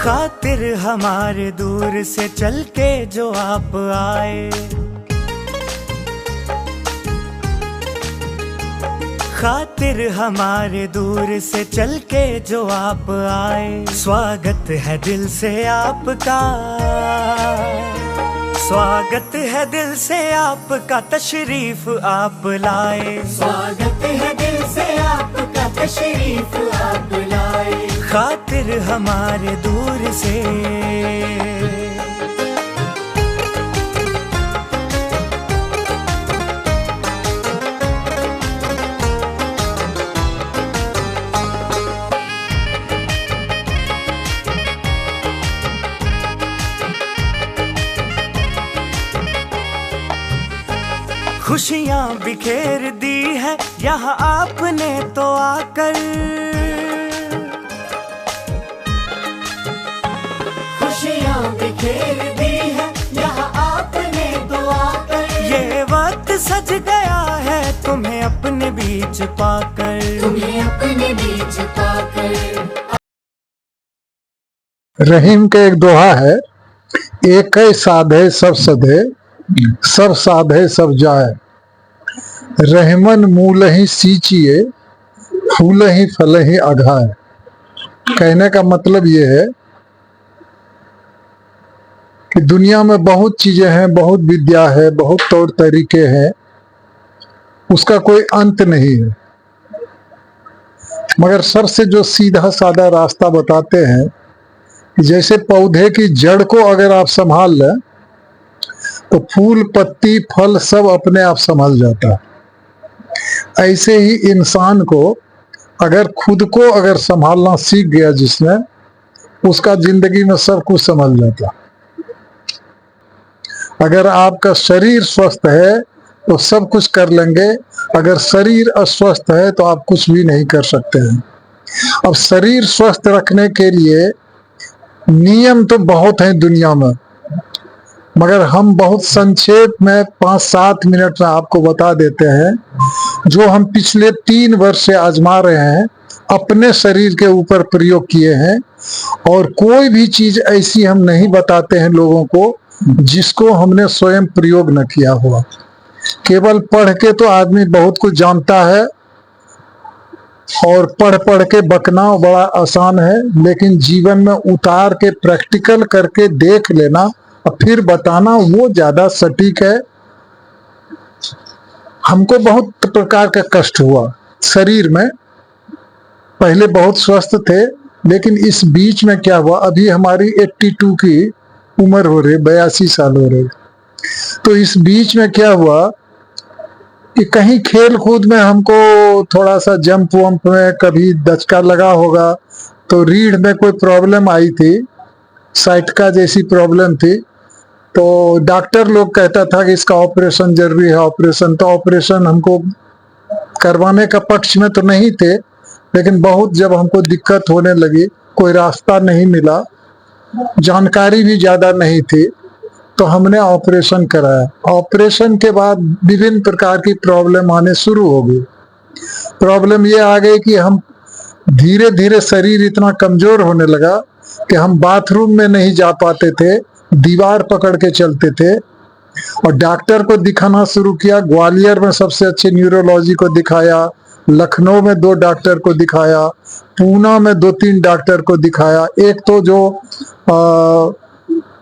खातिर हमारे दूर से चल के जो आप आए, खातिर हमारे दूर से चल के जो आप आए। स्वागत है दिल से आपका, स्वागत है दिल से आपका, तशरीफ आप लाए। स्वागत है दिल से आपका, तशरीफ आप लाए। खातिर हमारे दूर से खुशियाँ बिखेर दी है यहाँ आपने तो आकर, खुशियाँ बिखेर दी है यहाँ आपने तो आकर। ये वक्त सज गया है तुम्हें अपने बीच पाकर, तुम्हें अपने बीच पाकर। रहीम का एक दोहा है, एक साधे सब सधे, सब साधे सब जाए। रहमन मूल ही सींचिए, फूल ही फल ही अघाए। कहने का मतलब ये है कि दुनिया में बहुत चीजें हैं, बहुत विद्या है, बहुत तौर तरीके हैं, उसका कोई अंत नहीं है। मगर सबसे जो सीधा साधा रास्ता बताते हैं, जैसे पौधे की जड़ को अगर आप संभाल लें तो फूल पत्ती फल सब अपने आप संभल जाता है। ऐसे ही इंसान को अगर खुद को अगर संभालना सीख गया जिसने, उसका जिंदगी में सब कुछ संभल जाता। अगर आपका शरीर स्वस्थ है तो सब कुछ कर लेंगे, अगर शरीर अस्वस्थ है तो आप कुछ भी नहीं कर सकते हैं। अब शरीर स्वस्थ रखने के लिए नियम तो बहुत हैं दुनिया में, मगर हम बहुत संक्षेप में 5-7 मिनट में आपको बता देते हैं, जो हम पिछले 3 वर्ष से आजमा रहे हैं, अपने शरीर के ऊपर प्रयोग किए हैं। और कोई भी चीज ऐसी हम नहीं बताते हैं लोगों को जिसको हमने स्वयं प्रयोग न किया हुआ। केवल पढ़ के तो आदमी बहुत कुछ जानता है और पढ़ पढ़ के बकना बड़ा आसान है, लेकिन जीवन में उतार के प्रैक्टिकल करके देख लेना और फिर बताना वो ज्यादा सटीक है। हमको बहुत प्रकार का कष्ट हुआ शरीर में, पहले बहुत स्वस्थ थे, लेकिन इस बीच में क्या हुआ, अभी हमारी 82 की उम्र हो रही, 82 साल हो रहे। तो इस बीच में क्या हुआ कि कहीं खेल कूद में हमको थोड़ा सा जंप वंप में कभी दचका लगा होगा, तो रीढ़ में कोई प्रॉब्लम आई थी, साइटका जैसी प्रॉब्लम थी। तो डॉक्टर लोग कहता था कि इसका ऑपरेशन जरूरी है, ऑपरेशन। तो ऑपरेशन हमको करवाने का पक्ष में तो नहीं थे, लेकिन बहुत जब हमको दिक्कत होने लगी, कोई रास्ता नहीं मिला, जानकारी भी ज्यादा नहीं थी, तो हमने ऑपरेशन कराया। ऑपरेशन के बाद विभिन्न प्रकार की प्रॉब्लम आने शुरू हो गई। प्रॉब्लम ये आ गई कि हम धीरे धीरे शरीर इतना कमजोर होने लगा कि हम बाथरूम में नहीं जा पाते थे, दीवार पकड़ के चलते थे। और डॉक्टर को दिखाना शुरू किया। ग्वालियर में सबसे अच्छे न्यूरोलॉजी को दिखाया, लखनऊ में 2 डॉक्टर को दिखाया, पूना में 2-3 डॉक्टर को दिखाया। एक तो जो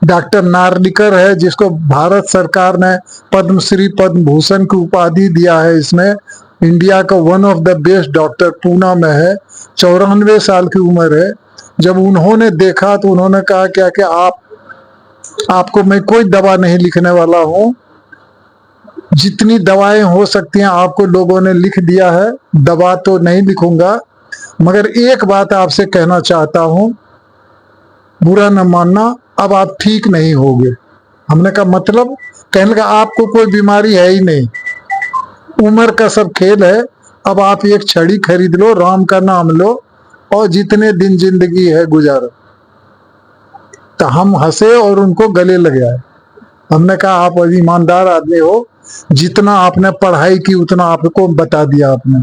डॉक्टर नार्लिकर है, जिसको भारत सरकार ने पद्मश्री पद्म भूषण की उपाधि दिया है, इसमें इंडिया का one of the best doctor Poona में है, 94 साल की उम्र है। जब उन्होंने देखा तो उन्होंने कहा क्या कि आपको मैं कोई दवा नहीं लिखने वाला हूँ, जितनी दवाएं हो सकती हैं आपको लोगों ने लिख दिया है, दवा तो नहीं लिखूंगा, मगर एक बात आपसे कहना चाहता हूँ, बुरा न मानना, अब आप ठीक नहीं होगे। हमने कहा मतलब? कहने लगा आपको कोई बीमारी है ही नहीं, उम्र का सब खेल है, अब आप एक छड़ी खरीद लो, राम का नाम लो और जितने दिन जिंदगी है गुजारो। तो हम हंसे और उनको गले लगे आए। हमने कहा आप ईमानदार आदमी हो, जितना आपने पढ़ाई की उतना आपको बता दिया आपने,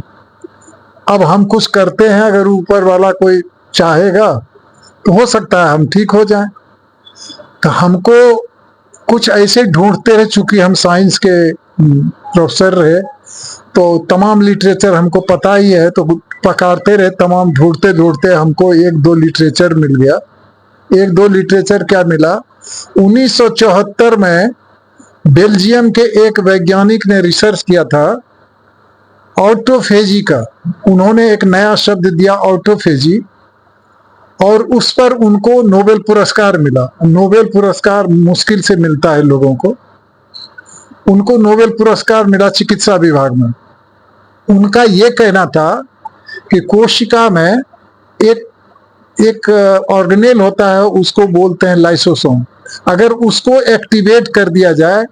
अब हम कुछ करते हैं, अगर ऊपर वाला कोई चाहेगा तो हो सकता है हम ठीक हो जाएं। तो हमको कुछ ऐसे ढूंढते रहे, चूंकि हम साइंस के प्रोफेसर रहे तो तमाम लिटरेचर हमको पता ही है, तो पकड़ते रहे, तमाम ढूंढते ढूंढते हमको एक दो लिटरेचर मिल गया। एक दो लिटरेचर क्या मिला, 1974 में बेल्जियम के एक वैज्ञानिक ने रिसर्च किया था ऑटोफेजी का। उन्होंने एक नया शब्द दिया ऑटोफेजी, और उस पर उनको नोबेल पुरस्कार मिला। नोबेल पुरस्कार मुश्किल से मिलता है लोगों को, उनको नोबेल पुरस्कार मिला चिकित्सा विभाग में। उनका ये कहना था कि कोशिका में एक ऑर्गेनेल होता है, उसको बोलते हैं लाइसोसोम। अगर उसको एक्टिवेट कर दिया जाए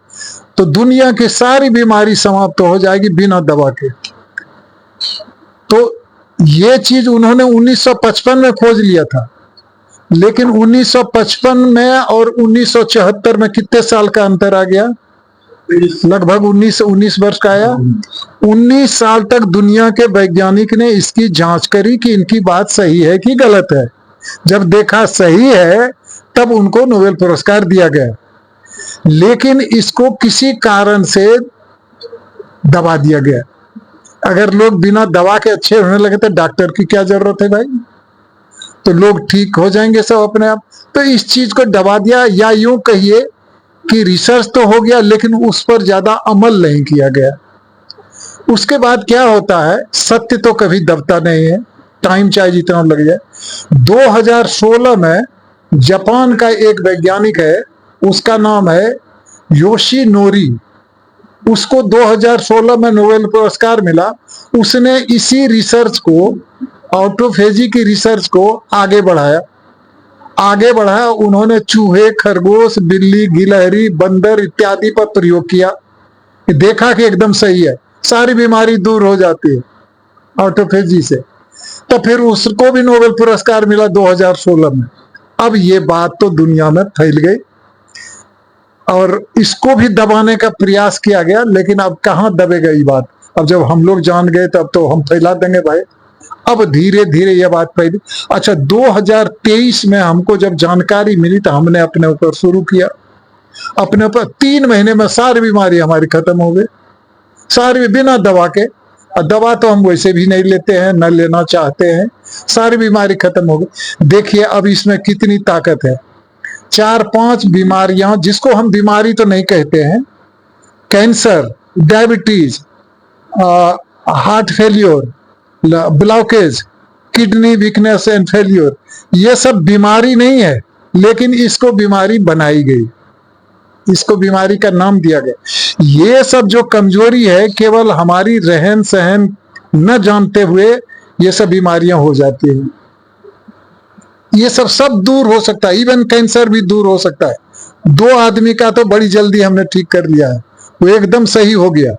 तो दुनिया की सारी बीमारी समाप्त हो जाएगी बिना दवा के। तो ये चीज उन्होंने 1955 में खोज लिया था, लेकिन 1955 में और 1974 में कितने साल का अंतर आ गया, लगभग 19 वर्ष का आया। 19 साल तक दुनिया के वैज्ञानिक ने इसकी जांच करी कि इनकी बात सही है कि गलत है। जब देखा सही है तब उनको नोबेल पुरस्कार दिया गया, लेकिन इसको किसी कारण से दबा दिया गया। अगर लोग बिना दवा के अच्छे होने लगे तो डॉक्टर की क्या जरूरत है भाई, तो लोग ठीक हो जाएंगे सब अपने आप। तो इस चीज को दबा दिया, या यूं कहिए कि रिसर्च तो हो गया लेकिन उस पर ज्यादा अमल नहीं किया गया। उसके बाद क्या होता है, सत्य तो कभी दबता नहीं है, टाइम चाहे जितना लग जाए। 2016 में जापान का एक वैज्ञानिक है, उसका नाम है योशिनोरी। उसको 2016 में नोबेल पुरस्कार मिला। उसने इसी रिसर्च को, ऑटोफेजी की रिसर्च को आगे बढ़ाया। उन्होंने चूहे, खरगोश, बिल्ली, गिलहरी, बंदर इत्यादि पर प्रयोग किया, देखा कि एकदम सही है, सारी बीमारी दूर हो जाती है ऑटोफेजी से। तो फिर उसको भी नोबेल पुरस्कार मिला 2016 में। अब ये बात तो दुनिया में फैल गई और इसको भी दबाने का प्रयास किया गया, लेकिन अब कहाँ दबेगा ये बात। अब जब हम लोग जान गए तब तो हम फैला देंगे भाई। अब धीरे धीरे यह बात फैली। अच्छा, 2023 में हमको जब जानकारी मिली तो हमने अपने ऊपर शुरू किया। अपने ऊपर 3 महीने में सारी बीमारी हमारी खत्म हो गई, सारी बिना दवा के। और दवा तो हम वैसे भी नहीं लेते हैं, न लेना चाहते हैं, सारी बीमारी खत्म हो गई। देखिए अब इसमें कितनी ताकत है। 4-5 बीमारियां जिसको हम बीमारी तो नहीं कहते हैं, cancer, diabetes, heart failure, blockage, kidney weakness and failure, ये सब बीमारी नहीं है, लेकिन इसको बीमारी बनाई गई, इसको बीमारी का नाम दिया गया। ये सब जो कमजोरी है केवल हमारी रहन सहन न जानते हुए ये सब बीमारियां हो जाती हैं। ये सब दूर हो सकता है, इवन कैंसर भी दूर हो सकता है। 2 आदमी का तो बड़ी जल्दी हमने ठीक कर लिया है, वो एकदम सही हो गया।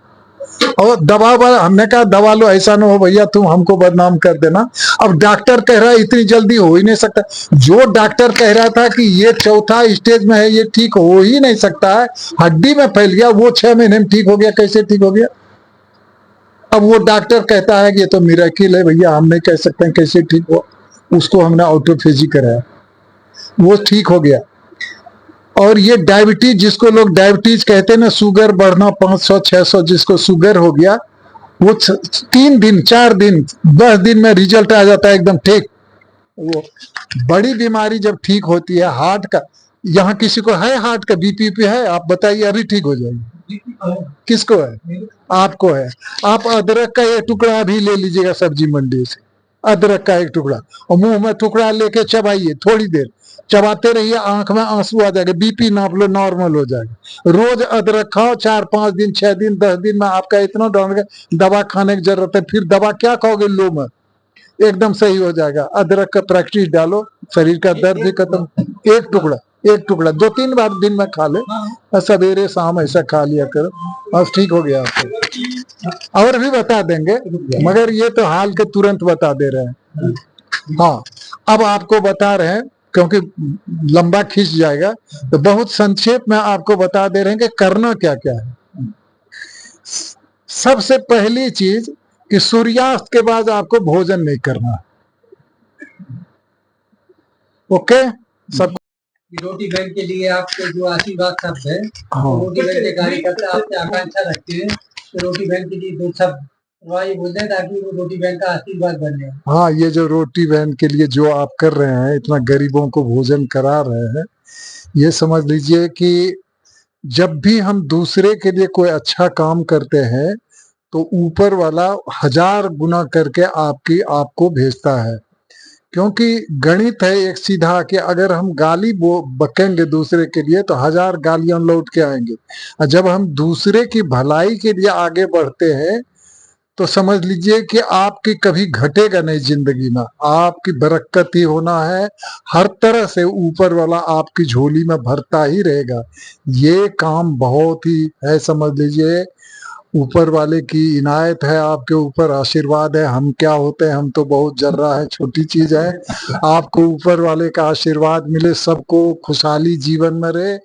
और दवा हमने कहा दवा लो, ऐसा ना हो भैया तुम हमको बदनाम कर देना। अब डॉक्टर कह रहा है इतनी जल्दी हो ही नहीं सकता। जो डॉक्टर कह रहा था कि ये 4था स्टेज में है, ये ठीक हो ही नहीं सकता है, हड्डी में फैल गया, वो 6 महीने में ठीक हो गया। कैसे ठीक हो गया? अब वो डॉक्टर कहता है कि ये तो मिरेकल है भैया, हम नहीं कह सकते कैसे ठीक हो। उसको हमने ऑटोफेजी कराया, वो ठीक हो गया। और ये डायबिटीज, जिसको लोग डायबिटीज कहते हैं ना, शुगर बढ़ना 500-600, जिसको शुगर हो गया, वो 3 दिन 4 दिन 10 दिन में रिजल्ट आ जाता है एकदम ठीक। वो बड़ी बीमारी जब ठीक होती है, हार्ट का, यहाँ किसी को है हार्ट का बीपी पे है, आप बताइए अभी ठीक हो जाएगी। किसको है? आपको है। आप अदरक का एक टुकड़ा अभी ले लीजिएगा सब्जी मंडी से, अदरक का एक टुकड़ा, और मुंह में टुकड़ा लेके चबाइए, थोड़ी देर चबाते रहिए, आंख में आंसू आ जाएगा, बीपी नाप लो, नॉर्मल हो जाएगा। रोज अदरक खाओ, 4-5 दिन 6 दिन 10 दिन में आपका इतना डाउन, दवा खाने की जरूरत है। फिर दवा क्या खाओगे, लो में एकदम सही हो जाएगा। अदरक का प्रैक्टिस डालो, शरीर का दर्द भी खत्म। एक टुकड़ा 2-3 बार दिन में खा ले, सवेरे शाम ऐसा खा लिया करो, बस ठीक हो गया आपको। और भी बता देंगे, मगर ये तो हाल के तुरंत बता दे रहे हैं। हाँ, अब आपको बता रहे हैं क्योंकि लंबा खींच जाएगा, तो बहुत संक्षेप में आपको बता दे रहे हैं कि करना क्या क्या है। सबसे पहली चीज कि सूर्यास्त के बाद आपको भोजन नहीं करना। ओके सब। रोटी बैंक के लिए आपके जो आशीर्वाद शब्द है, हाँ। रोटी बैंक के कार्यकर्ता आपसे आकांक्षा रखते हैं तो रोटी बैंक के लिए दो शब्द ये बोलते हैं ताकि वो रोटी बैंक का आशीर्वाद बन जाए। हाँ, ये जो रोटी वैन के लिए जो आप कर रहे हैं, इतना गरीबों को भोजन करा रहे हैं, ये समझ लीजिए कि जब भी हम दूसरे के लिए कोई अच्छा काम करते हैं तो ऊपर वाला 1000 गुना करके आपको भेजता है। क्योंकि गणित है एक सीधा कि अगर हम गाली बकेंगे दूसरे के लिए तो 1000 गालियां लौट के आएंगे, और जब हम दूसरे की भलाई के लिए आगे बढ़ते हैं तो समझ लीजिए कि आपकी कभी घटेगा नहीं जिंदगी में, आपकी बरकत ही होना है। हर तरह से ऊपर वाला आपकी झोली में भरता ही रहेगा। ये काम बहुत ही है, समझ लीजिए ऊपर वाले की इनायत है आपके ऊपर, आशीर्वाद है। हम क्या होते हैं, हम तो बहुत जर्रा है, छोटी चीज है। आपको ऊपर वाले का आशीर्वाद मिले, सबको खुशहाली जीवन में रहे।